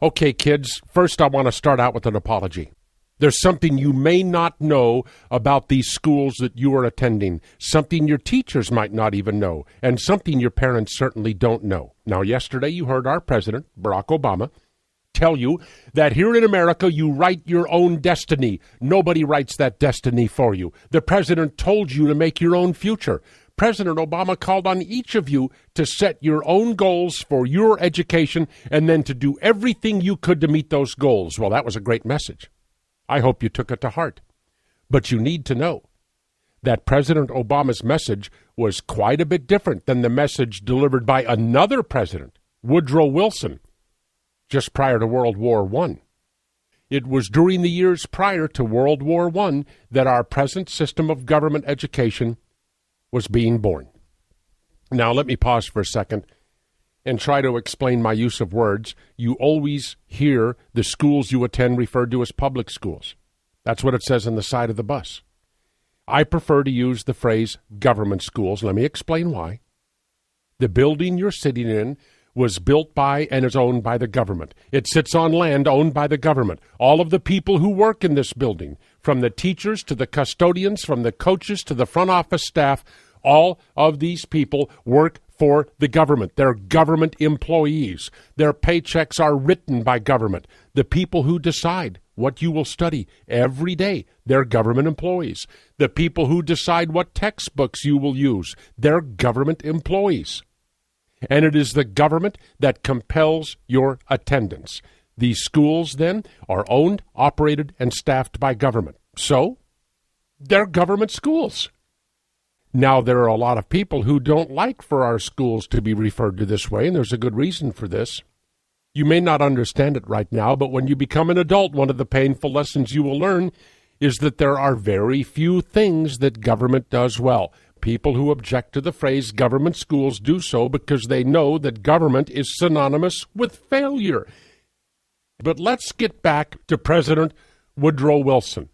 Okay, kids, first I want to start out with an apology. There's something you may not know about these schools that you are attending, something your teachers might not even know, and something your parents certainly don't know. Now, yesterday you heard our president, Barack Obama, tell you that here in America you write your own destiny. Nobody writes that destiny for you. The president told you to make your own future. President Obama called on each of you to set your own goals for your education and then to do everything you could to meet those goals. Well, that was a great message. I hope you took it to heart. But you need to know that President Obama's message was quite a bit different than the message delivered by another president, Woodrow Wilson, just prior to World War I. It was during the years prior to World War I that our present system of government education was being born. Now, let me pause for a second and try to explain my use of words. You always hear the schools you attend referred to as public schools. That's what it says on the side of the bus. I prefer to use the phrase government schools. Let me explain why. The building you're sitting in was built by and is owned by the government. It sits on land owned by the government. All of the people who work in this building, from the teachers to the custodians, from the coaches to the front office staff, all of these people work for the government. They're government employees. Their paychecks are written by government. The people who decide what you will study every day, they're government employees. The people who decide what textbooks you will use, they're government employees. And it is the government that compels your attendance. These schools, then, are owned, operated, and staffed by government. So, they're government schools. Now, there are a lot of people who don't like for our schools to be referred to this way, and there's a good reason for this. You may not understand it right now, but when you become an adult, one of the painful lessons you will learn is that there are very few things that government does well. People who object to the phrase government schools do so because they know that government is synonymous with failure. But let's get back to President Woodrow Wilson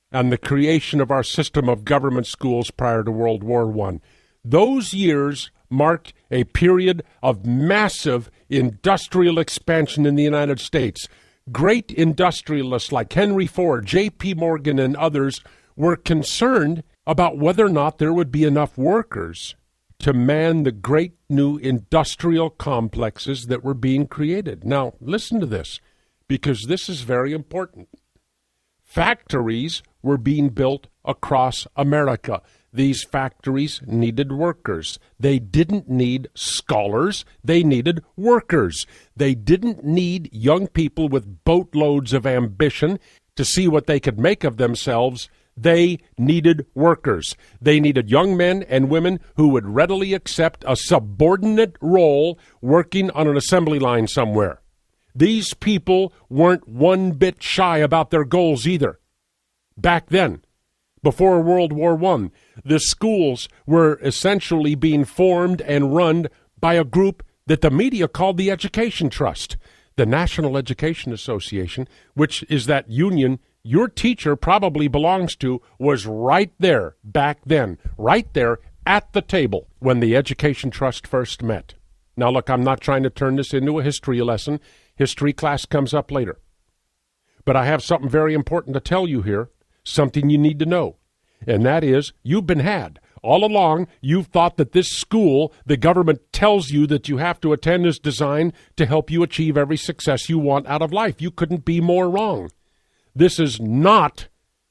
and the creation of our system of government schools prior to World War I. Those years marked a period of massive industrial expansion in the United States. Great industrialists like Henry Ford, J.P. Morgan, and others were concerned about whether or not there would be enough workers to man the great new industrial complexes that were being created. Now, listen to this, because this is very important. Factories were being built across America. These factories needed workers. They didn't need scholars. They needed workers. They didn't need young people with boatloads of ambition to see what they could make of themselves. They needed workers. They needed young men and women who would readily accept a subordinate role working on an assembly line somewhere. These people weren't one bit shy about their goals either. Back then, before World War I, the schools were essentially being formed and run by a group that the media called the Education Trust. The National Education Association, which is that union your teacher probably belongs to, was right there back then, right there at the table when the Education Trust first met. Now, look, I'm not trying to turn this into a history lesson. History class comes up later. But I have something very important to tell you here, something you need to know, and that is you've been had. All along, you've thought that this school the government tells you that you have to attend is designed to help you achieve every success you want out of life. You couldn't be more wrong. This is not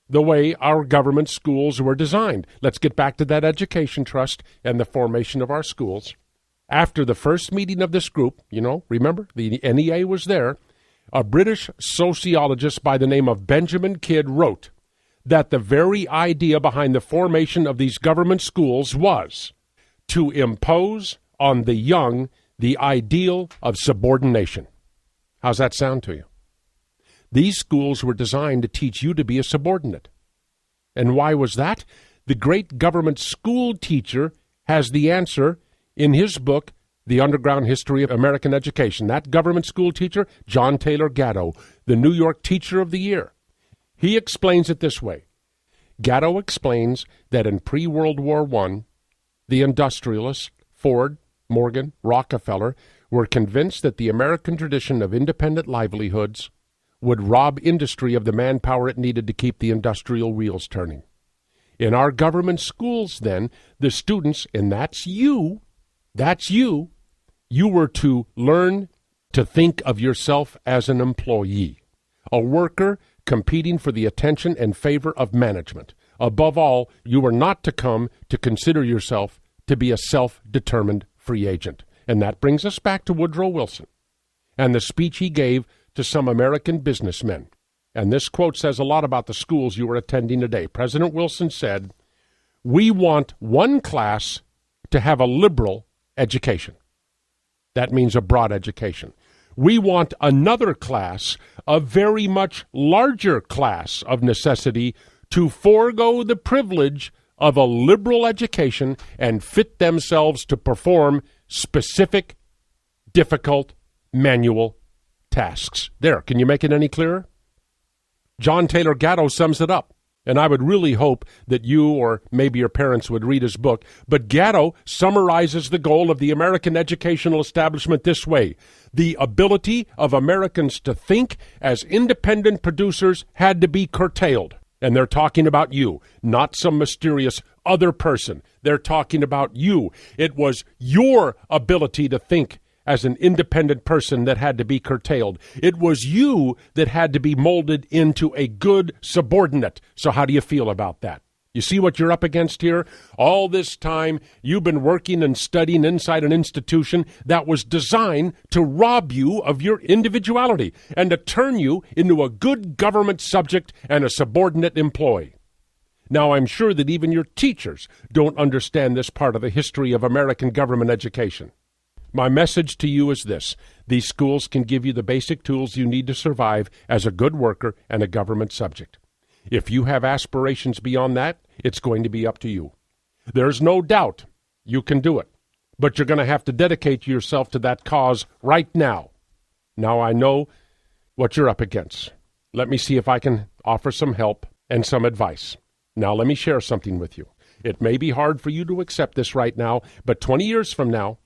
the way our government schools were designed. Let's get back to that Education Trust and the formation of our schools. After the first meeting of this group, remember, the NEA was there, a British sociologist by the name of Benjamin Kidd wrote that the very idea behind the formation of these government schools was to impose on the young the ideal of subordination. How's that sound to you? These schools were designed to teach you to be a subordinate. And why was that? The great government school teacher has the answer in his book, The Underground History of American Education. That government school teacher, John Taylor Gatto, the New York Teacher of the Year. He explains it this way. Gatto explains that in pre-World War I, the industrialists, Ford, Morgan, Rockefeller, were convinced that the American tradition of independent livelihoods would rob industry of the manpower it needed to keep the industrial wheels turning. In our government schools, then, the students, and that's you, you were to learn to think of yourself as an employee, a worker competing for the attention and favor of management. Above all, you were not to come to consider yourself to be a self-determined free agent. And that brings us back to Woodrow Wilson and the speech he gave to some American businessmen. And this quote says a lot about the schools you are attending today. President Wilson said, "We want one class to have a liberal education." That means a broad education. We want another class, a very much larger class of necessity, to forego the privilege of a liberal education and fit themselves to perform specific, difficult, manual tasks. There, can you make it any clearer? John Taylor Gatto sums it up, and I would really hope that you or maybe your parents would read his book, but Gatto summarizes the goal of the American educational establishment this way: the ability of Americans to think as independent producers had to be curtailed. And they're talking about you, not some mysterious other person. They're talking about you. It was your ability to think as an independent person that had to be curtailed. It was you that had to be molded into a good subordinate. So how do you feel about that? You see what you're up against here? All this time, you've been working and studying inside an institution that was designed to rob you of your individuality and to turn you into a good government subject and a subordinate employee. Now, I'm sure that even your teachers don't understand this part of the history of American government education. My message to you is this: these schools can give you the basic tools you need to survive as a good worker and a government subject. If you have aspirations beyond that, it's going to be up to you. There's no doubt you can do it, but you're going to have to dedicate yourself to that cause right now. Now I know what you're up against. Let me see if I can offer some help and some advice. Now let me share something with you. It may be hard for you to accept this right now, but 20 years from now,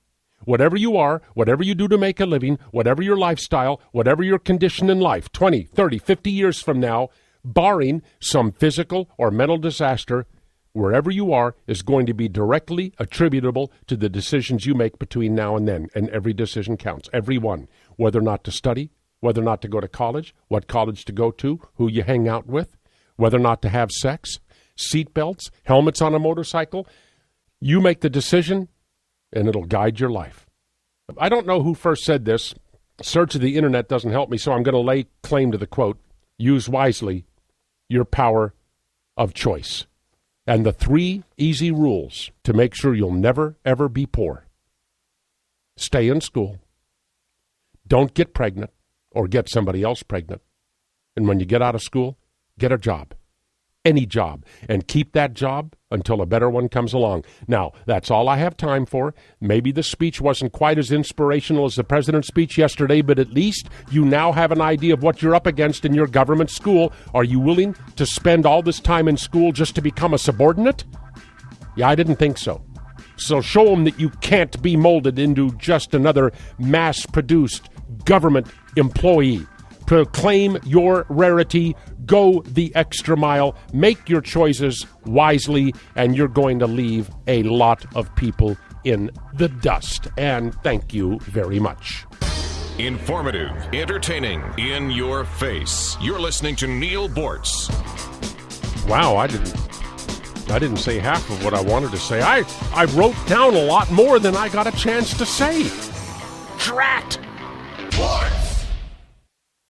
whatever you are, whatever you do to make a living, whatever your lifestyle, whatever your condition in life, 20, 30, 50 years from now, barring some physical or mental disaster, wherever you are is going to be directly attributable to the decisions you make between now and then. And every decision counts, every one. Whether or not to study, whether or not to go to college, what college to go to, who you hang out with, whether or not to have sex, seat belts, helmets on a motorcycle. You make the decision, and it'll guide your life. I don't know who first said this. Search of the internet doesn't help me, so I'm going to lay claim to the quote: use wisely your power of choice. And the 3 easy rules to make sure you'll never, ever be poor. Stay in school. Don't get pregnant or get somebody else pregnant. And when you get out of school, get a job. Any job, and keep that job until a better one comes along. Now, that's all I have time for. Maybe the speech wasn't quite as inspirational as the president's speech yesterday, but at least you now have an idea of what you're up against in your government school. Are you willing to spend all this time in school just to become a subordinate? Yeah, I didn't think so. So show them that you can't be molded into just another mass-produced government employee. Proclaim your rarity, go the extra mile, make your choices wisely, and you're going to leave a lot of people in the dust. And thank you very much. Informative, entertaining, in your face. You're listening to Neil Boortz. Wow, I didn't say half of what I wanted to say. I wrote down a lot more than I got a chance to say. Drat!